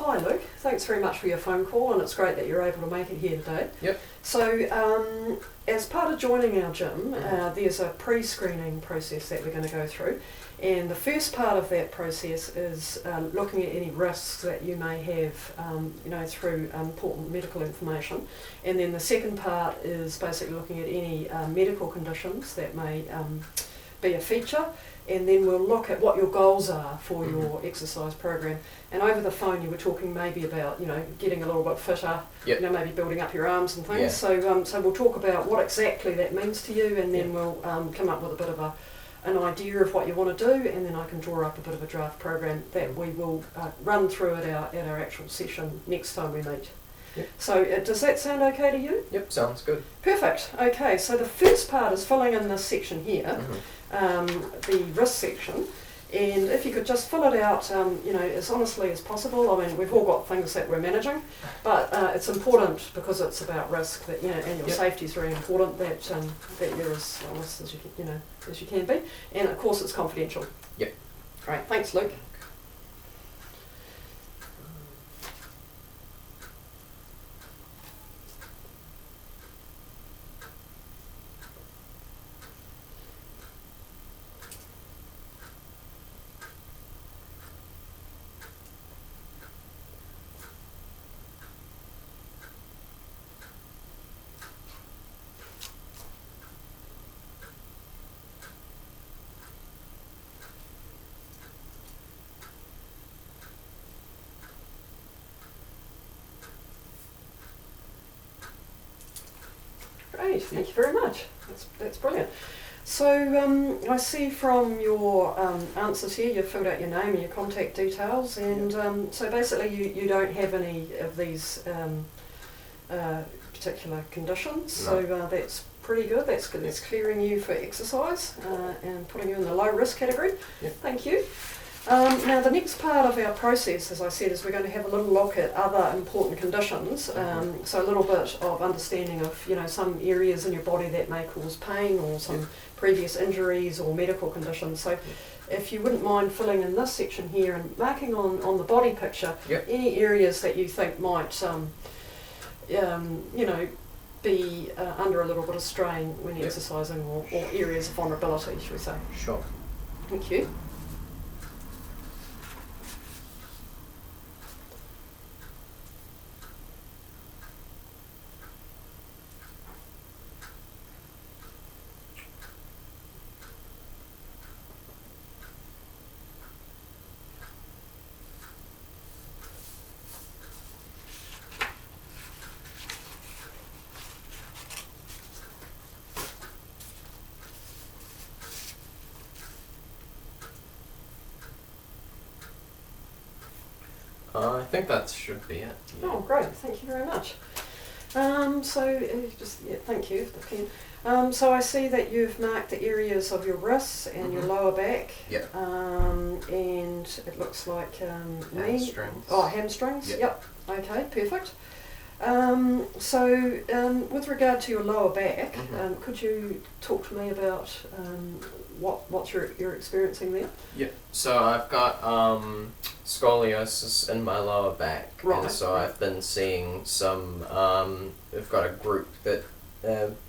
hi Luke, thanks very much for your phone call, and it's great that you're able to make it here today. Yep. So as part of joining our gym, there's a pre-screening process that we're going to go through, and the first part of that process is looking at any risks that you may have through important medical information, and then the second part is basically looking at any medical conditions that may be a feature, and then we'll look at what your goals are for your exercise program. And over the phone you were talking maybe about getting a little bit fitter, Yep. maybe building up your arms and things. Yeah. So we'll talk about what exactly that means to you, and then we'll come up with a bit of an idea of what you want to do, and then I can draw up a bit of a draft program that we will run through at our actual session next time we meet. Yep. So does that sound okay to you? Yep, sounds good. Perfect. Okay, so the first part is filling in this section here, the risk section, and if you could just fill it out as honestly as possible. I mean, we've all got things that we're managing, but it's important because it's about risk that and your safety is very important, that you're as honest as you can be, and of course it's confidential. Yep. Great, thanks Luke. Great, thank you very much. That's brilliant. So I see from your answers here, you've filled out your name and your contact details, and so basically you don't have any of these particular conditions. No. So that's pretty good. That's good. That's clearing you for exercise and putting you in the low risk category. Yep. Thank you. Now the next part of our process, as I said, is we're going to have a little look at other important conditions, so a little bit of understanding of some areas in your body that may cause pain, or some previous injuries or medical conditions. So if you wouldn't mind filling in this section here and marking on the body picture any areas that you think might be under a little bit of strain when exercising, or areas of vulnerability, should we say. Sure. Thank you. I think that should be it. Yeah. Oh, great! Thank you very much. Thank you for the pen. So I see that you've marked the areas of your wrists and your lower back. Yep. And it looks like Hamstrings. Oh, hamstrings. Yep. Okay, perfect. With regard to your lower back, could you talk to me about what you're experiencing there? Yep. So I've got scoliosis in my lower back, Right. and so I've been seeing some. We've got a group that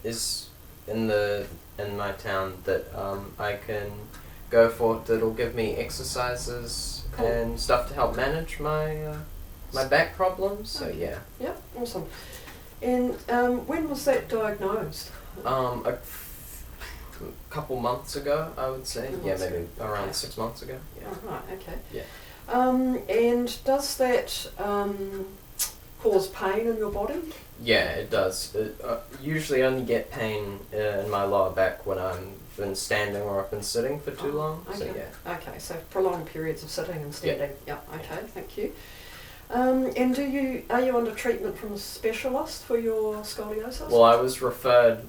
is in my town that I can go for. That'll give me exercises Cool. and stuff to help manage my my back problems. So yeah. Yep, awesome. And when was that diagnosed? A couple months ago, I would say. Couple Yeah, months maybe ago. around Okay. 6 months ago. Yeah. Oh, right, okay. Yeah. And does that cause pain in your body? Yeah, it does. Usually only get pain in my lower back when I'm been standing or I've been sitting for too long. Okay. So yeah. Okay, so prolonged periods of sitting and standing. Yeah. Okay, thank you. And are you under treatment from a specialist for your scoliosis? Well, I was referred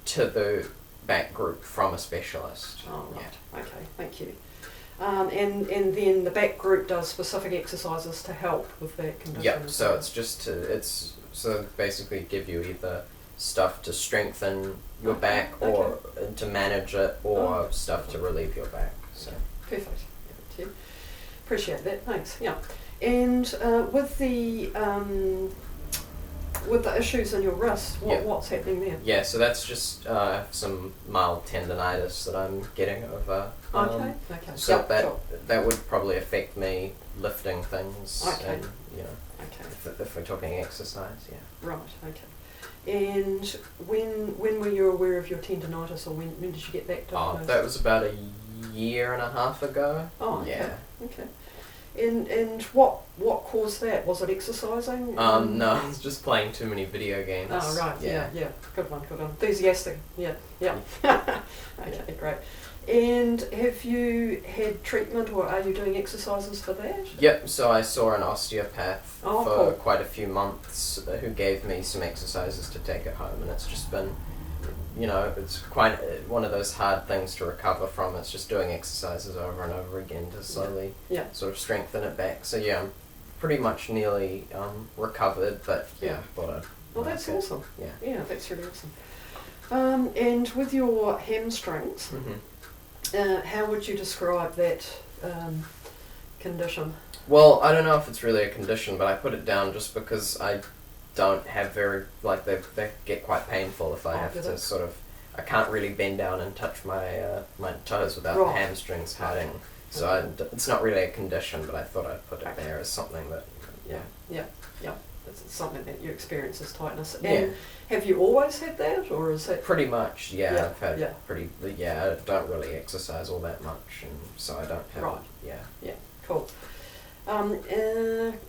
to the back group from a specialist. Oh, right. Yeah. Okay, thank you. And then the back group does specific exercises to help with that condition. Yep. So it's just so basically give you either stuff to strengthen your back or to manage it, or stuff to relieve your back. So perfect. Thank you. Appreciate that. Thanks. Yeah. And with the issues in your wrist, what's happening there? Yeah, so that's just some mild tendonitis that I'm getting over. Okay. So that would probably affect me lifting things. Okay. And, you know, if we're talking exercise, yeah. Right. Okay. And when were you aware of your tendonitis, or when did you get that diagnosed? That was about a year and a half ago. Oh, okay. Yeah. Okay. And what caused that? Was it exercising? No, it's just playing too many video games. Oh, right. Yeah. Good one. Enthusiastic. Yeah. Okay, great. And have you had treatment, or are you doing exercises for that? Yep, so I saw an osteopath for cool. quite a few months who gave me some exercises to take at home, and it's just been, you know, it's quite one of those hard things to recover from. It's just doing exercises over and over again to slowly sort of strengthen it back. So yeah, I'm pretty much nearly recovered, but Well, that's awesome. Yeah, that's really awesome. And with your hamstrings, how would you describe that condition? Well, I don't know if it's really a condition, but I put it down just because I don't have they get quite painful if I have to sort of, I can't really bend down and touch my my toes without the hamstrings hurting. So it's not really a condition, but I thought I'd put it there as something that it's something that you experience as tightness. And have you always had that, or is it pretty much? I've had I don't really exercise all that much, and so I don't have cool. All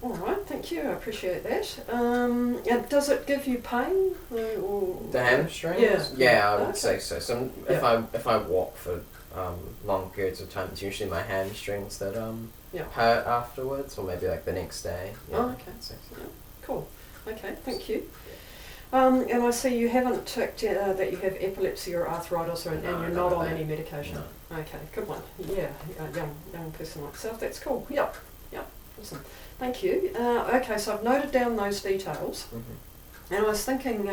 right, thank you. I appreciate that. And does it give you pain? The hamstrings? Yeah, I would say so. So if I walk for long periods of time, it's usually my hamstrings that hurt afterwards, or maybe like the next day. Yeah. Oh, okay. So. Yeah. Cool. Okay, thank you. And I see you haven't ticked that you have epilepsy or arthritis, and you're not on any medication. No. Okay, good one. Yeah, young person like yourself. That's cool. Yep. Awesome. Thank you. Okay, so I've noted down those details, and I was thinking,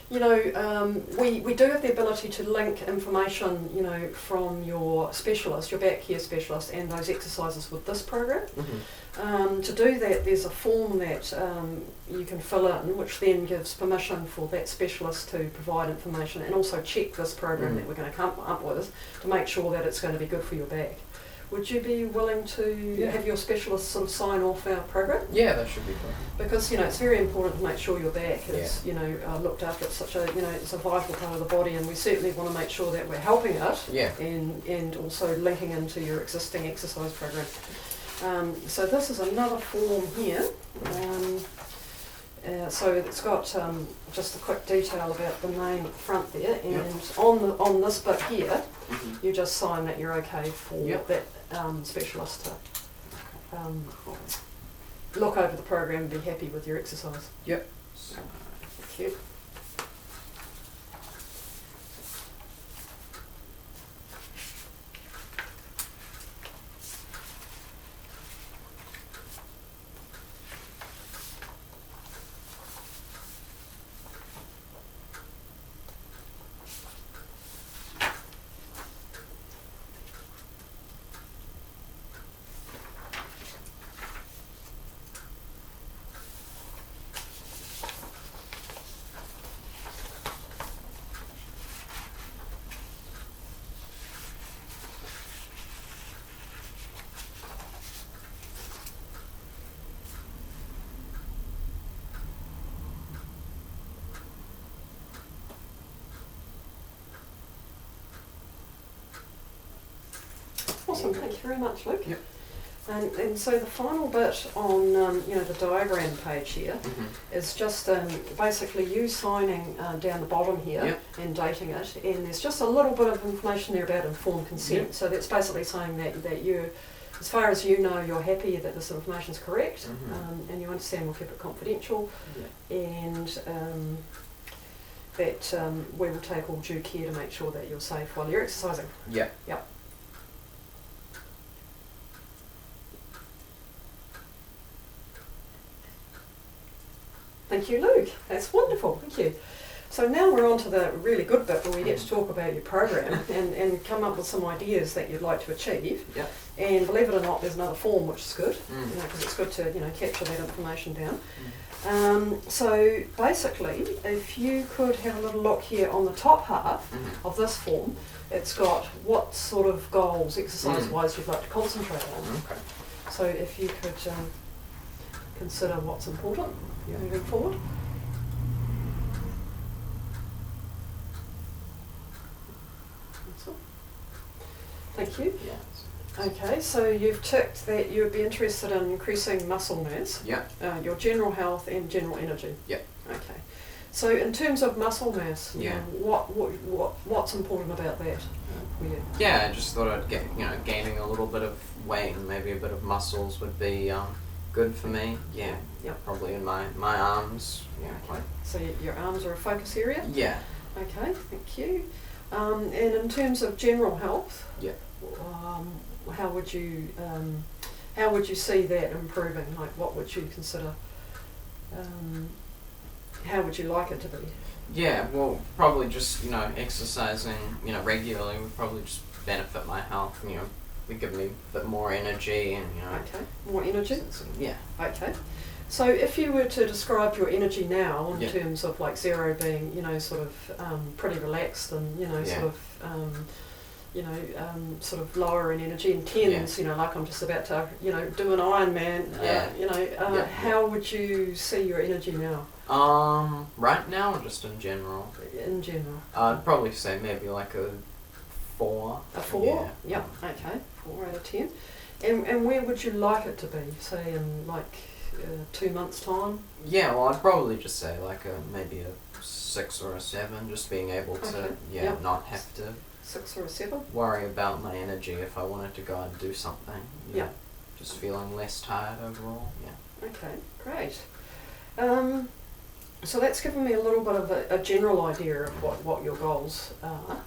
we do have the ability to link information, from your specialist, your back care specialist, and those exercises with this program. To do that, there's a form that you can fill in, which then gives permission for that specialist to provide information and also check this program that we're going to come up with to make sure that it's going to be good for your back. Would you be willing to have your specialist sort of sign off our program? Yeah, that should be fine. Because it's very important to make sure your back is looked after. It's such a it's a vital part of the body, and we certainly want to make sure that we're helping it. And also linking into your existing exercise program. So this is another form here. So it's got just a quick detail about the name at the front there, and on this bit here, you just sign that you're okay for that specialist to look over the program and be happy with your exercise. Yep. Thank you. Awesome, thank you very much, Luke. Yep. And so the final bit on the diagram page here is just basically you signing down the bottom here and dating it, and there's just a little bit of information there about informed consent. So that's basically saying that you, as far as you know, you're happy that this information is correct, and you understand we'll keep it confidential, and that we will take all due care to make sure that you're safe while you're exercising. Yep. Thank you, Luke. That's wonderful. Thank you. So now we're on to the really good bit where we get to talk about your program and come up with some ideas that you'd like to achieve. Yep. And believe it or not, there's another form which is good, Mm. because it's good to capture that information down. Mm. So basically, if you could have a little look here on the top half Mhm. of this form, it's got what sort of goals, exercise-wise, you'd like to concentrate on. Okay. So if you could consider what's important Yeah. moving forward. That's all. Thank you. Yeah. Okay, so you've ticked that you would be interested in increasing muscle mass, Yeah. your general health and general energy. Yeah. Okay. So in terms of muscle mass, Yeah. what's important about that for you? Yeah, I just thought I'd get, gaining a little bit of weight and maybe a bit of muscles would be good for me. Yeah. Yep. Probably in my arms. Yeah. Okay. So your arms are a focus area? Yeah. Okay, thank you. And in terms of general health, Yeah. how would you see that improving? Like, what would you consider? How would you like it to be? Yeah, well, probably just, exercising, regularly would probably just benefit my health, would give me a bit more energy and, Okay, more energy. Yeah. Okay. So if you were to describe your energy now in Yeah. terms of like 0 being, pretty relaxed and, Yeah. sort of lower in energy, and 10s, like I'm just about to, do an Ironman, Yeah. how would you see your energy now Right now or just in general? in general? I'd probably say maybe like a 4. A 4? Yeah. Yep, okay, 4 out of 10. And where would you like it to be, say in like 2 months' time? Yeah, well, I'd probably just say like maybe a 6 or a 7, just being able to, Okay. yeah, Yep. not have to 6 or a 7? worry about my energy if I wanted to go out and do something. Yeah. Just feeling less tired overall, yeah. Okay, great. So that's given me a little bit of a general idea of what your goals are.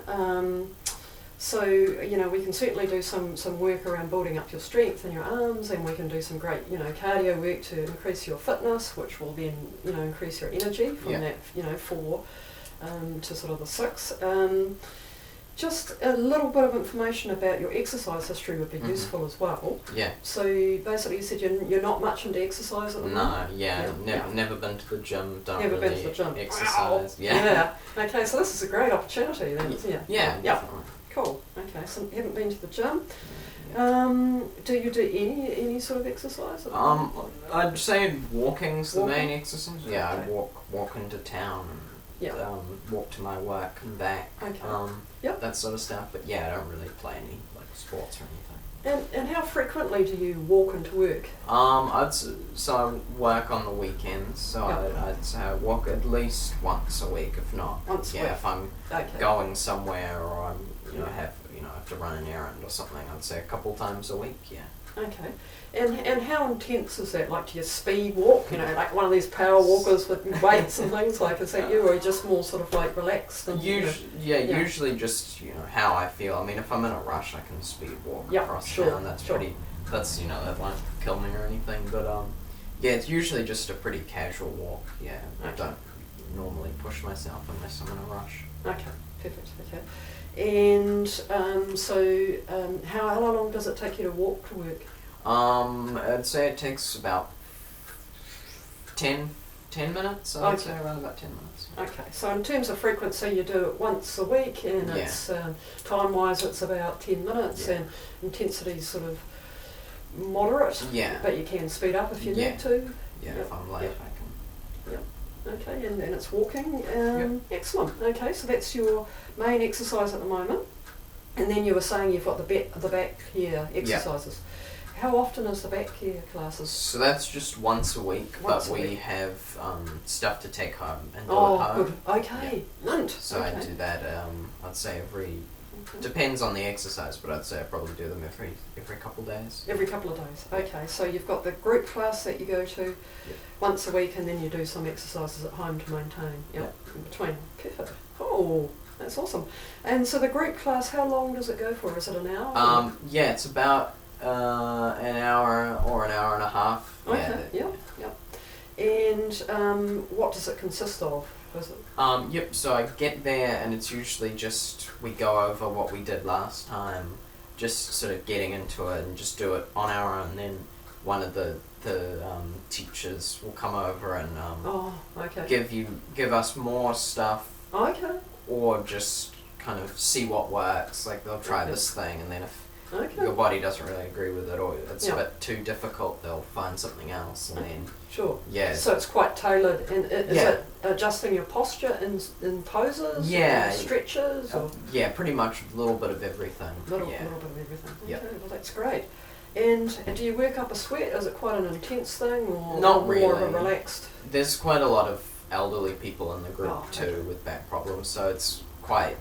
So, we can certainly do some work around building up your strength in your arms, and we can do some great, cardio work to increase your fitness, which will then, increase your energy from Yeah. that, 4 to sort of the 6. Just a little bit of information about your exercise history would be Mhm. useful as well. Yeah. So basically you said you're not much into exercise at the moment? No, yeah, Yeah. never been to the gym, don't Never really been to the gym. exercise. Wow. Yeah. Okay, so this is a great opportunity then, isn't it? Yeah, Yeah. definitely. Cool. Okay, so you haven't been to the gym. Yeah. Do you do any sort of exercise? At the moment? I'd say walking's the main Walking? exercise. Yeah, Okay. I walk into town and Yeah. walk to my work and back. Okay. Yep. That sort of stuff. But yeah, I don't really play any like sports or anything. And how frequently do you walk into work? So I work on the weekends, so Yep. I'd say I walk at least once a week, if not. Once a yeah, week. if I'm Okay. going somewhere or I'm Yeah. have to run an errand or something, I'd say a couple times a week. Yeah. Okay. And how intense is that? Like, do you speed walk? Like one of these power walkers with weights and things? Like, is that you, or are you just more sort of like relaxed? And, Yeah. Usually just how I feel. I mean, if I'm in a rush, I can speed walk Yep, across sure, town. That's sure. that won't kill me or anything. But yeah, it's usually just a pretty casual walk. Yeah, I Okay. don't normally push myself unless I'm in a rush. Okay, perfect. Okay. And how long does it take you to walk to work? I'd say it takes about 10 minutes. I'd Okay. say around about 10 minutes. Okay, so in terms of frequency, you do it once a week, and Yeah. it's time-wise, it's about 10 minutes, Yeah. and intensity's sort of moderate, Yeah. but you can speed up if you Yeah. need to. Yeah, Yep. if I'm late, Yep. I can. Okay, and it's walking. Yep. Excellent. Okay, so that's your main exercise at the moment. And then you were saying you've got the back here exercises. How often is the back here classes? So that's just once a week, Once but a we week. have stuff to take home and do Oh, at home. good. Okay, mint. So okay. I do that. I'd say Okay. depends on the exercise, but I'd say I probably do them every couple days. Every couple of days. Okay, so you've got the group class that you go to once a week, and then you do some exercises at home to maintain. Yep. In between. Perfect. Oh, that's awesome. And so the group class, how long does it go for? Is it an hour? Yeah, it's about an hour or an hour and a half. Okay. Yep. And what does it consist of? Is it? Yep, so I get there and it's usually just we go over what we did last time, just sort of getting into it and just do it on our own. Then one of the teachers will come over and give us more stuff, or just kind of see what works. Like they'll try this thing, and then if your body doesn't really agree with it, or it's a bit too difficult, they'll find something else, and then so it's quite tailored. And is it adjusting your posture in poses, or stretches, or pretty much a little bit of everything. Little bit of everything. Okay, well that's great. And do you work up a sweat? Is it quite an intense thing, or not really? More of a relaxed? There's quite a lot of elderly people in the group too with back problems, so it's quite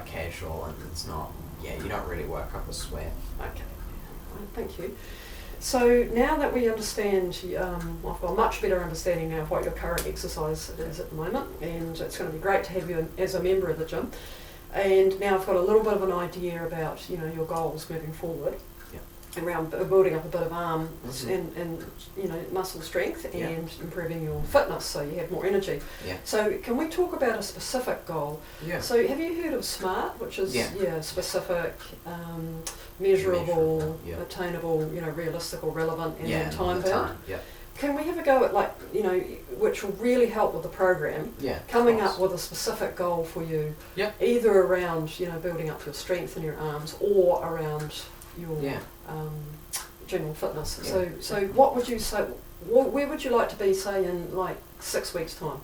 casual, and it's not. Yeah, you don't really work up a sweat. Okay, thank you. So now that we understand, I've got a much better understanding now of what your current exercise is at the moment, and it's going to be great to have you as a member of the gym. And now I've got a little bit of an idea about your goals moving forward. Around building up a bit of arms and muscle strength and improving your fitness so you have more energy. So can we talk about a specific goal? So have you heard of SMART, which is specific, measurable, attainable, realistic or relevant, and then time bound? Can we have a go at which will really help with the program, coming up with a specific goal for you, either around building up your strength in your arms or around your general fitness. So what would you say, where would you like to be, say, in like 6 weeks' time?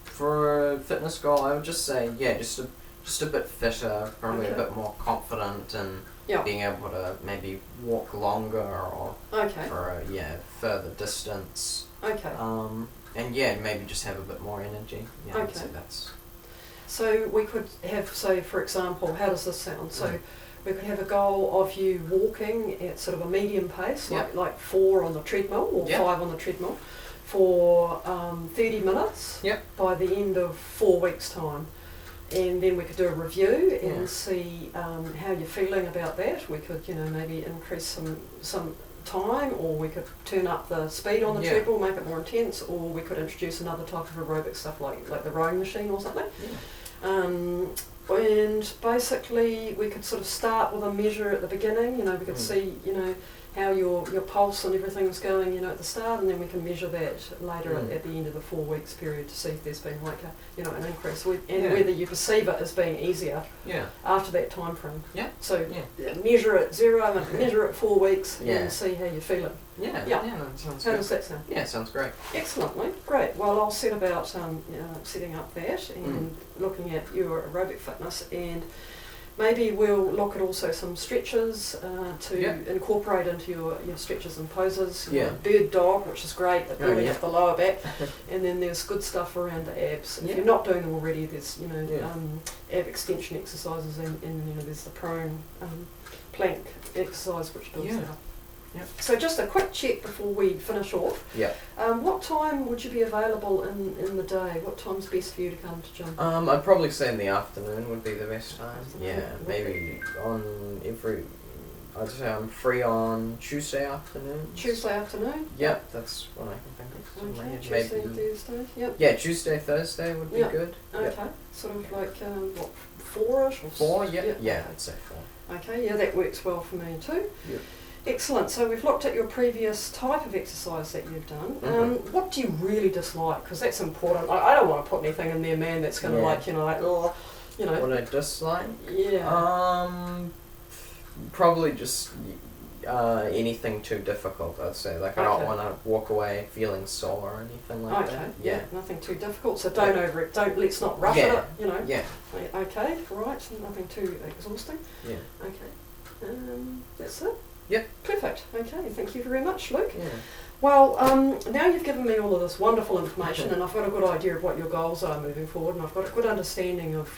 For a fitness goal, I would just say, just a bit fitter, probably a bit more confident, and being able to maybe walk longer or for a further distance. And maybe just have a bit more energy. So we could have, say, for example, how does this sound? So we could have a goal of you walking at sort of a medium pace, like 4 on the treadmill or 5 on the treadmill, for 30 minutes by the end of 4 weeks' time. And then we could do a review and see how you're feeling about that. We could, maybe increase some time, or we could turn up the speed on the treadmill, make it more intense, or we could introduce another type of aerobic stuff like the rowing machine or something. And basically we could sort of start with a measure at the beginning, we could see, how your pulse and everything's going, at the start, and then we can measure that later at the end of the 4 weeks period to see if there's been like an increase, and whether you perceive it as being easier after that time frame. So measure at 0 and measure at 4 weeks and see how you're feeling. That sounds how good. does that sound? Sounds great. Excellently, great. Well, I'll set about setting up that and looking at your aerobic fitness, and maybe we'll look at also some stretches to incorporate into your stretches and poses. Bird dog, which is great, but building up the lower back. And then there's good stuff around the abs. If you're not doing them already, there's ab extension exercises, and there's the prone plank exercise, which builds that up. So just a quick check before we finish off. What time would you be available in the day? What time's best for you to come to gym? I'd probably say in the afternoon would be the best time. Maybe I'd say I'm free on Tuesday afternoon. Tuesday afternoon? That's what I can think of. Tuesday and Thursday? Tuesday, Thursday would be good. Sort of like, 4-ish? Or 4, I'd say 4. Okay, that works well for me too. Excellent. So we've looked at your previous type of exercise that you've done. What do you really dislike? Because that's important. I don't want to put anything in there, man, that's going to What I dislike? Probably just anything too difficult, I'd say. Like I don't want to walk away feeling sore or anything like that. Nothing too difficult. So let's not rush it. Okay, right. Nothing too exhausting. Okay. That's it. Perfect. Okay, thank you very much, Luke. Well, now you've given me all of this wonderful information, and I've got a good idea of what your goals are moving forward, and I've got a good understanding of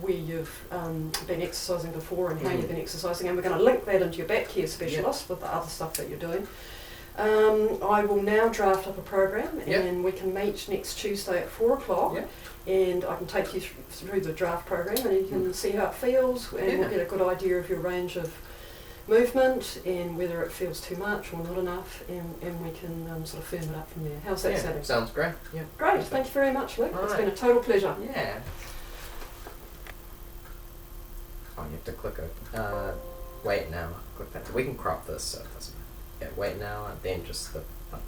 where you've been exercising before and how you've been exercising, and we're going to link that into your back care specialist with the other stuff that you're doing. I will now draft up a program, and we can meet next Tuesday at 4 o'clock. And I can take you through the draft program, and you can see how it feels, and we'll get a good idea of your range of movement and whether it feels too much or not enough, and we can sort of firm it up from there. How's that sounding? Sounds great. Yeah. Great, thank you very much, Luke. It's Alright. been a total pleasure. Yeah. Oh, you have to click it. Wait now. Click that. We can crop this so it doesn't matter. Yeah, wait now and then just the button.